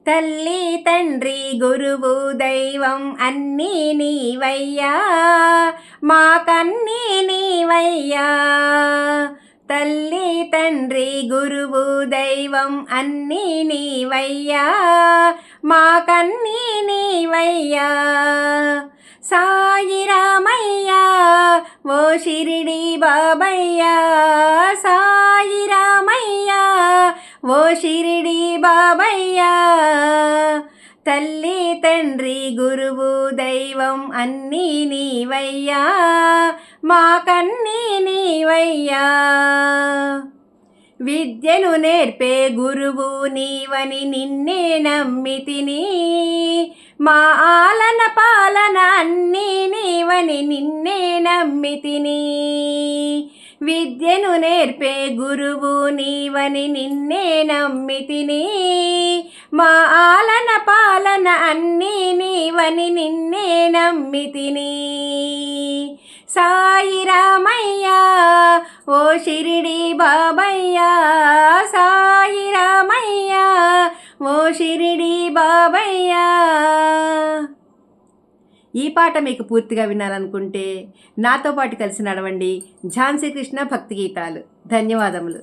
తల్లి తండ్రి గురువు దైవం అన్నీ నీవయ్యా, మాకన్నీ నీవయ్యా. తల్లి తండ్రి గురువు దైవం అన్నీ నీవయ్యా, మాకన్నీ నీవయ్యా. సాయి రామయ్యా ఓ షిరిడి బాబయ్యా, సాయి రామయ్యా ఓ షిరిడి బాబయ్యా. తల్లి తండ్రి గురువు దైవం అన్నీ నీవయ్యా, మాకన్నీ నీవయ్యా. విద్యను నేర్పే గురువు నీవని నిన్నే నమ్మితిని, మా ఆలన పాలన అన్నీ నీవని నిన్నే నమ్మితిని. విద్యను నేర్పే గురువు నీవని నిన్నే నమ్మితిని, మా ఆలన పాలన అన్నీ నీవని నిన్నే నమ్మితిని. సాయి రామయ్యా ఓ షిరిడి బాబయ్యా, సాయి రామయ్యా ఓ షిరిడి బాబయ్యా. ఈ పాట మీకు పూర్తిగా వినాలనుకుంటే నాతో పాటు కలిసి నడవండి ఝాన్సీ కృష్ణ భక్తి గీతాలు. ధన్యవాదములు.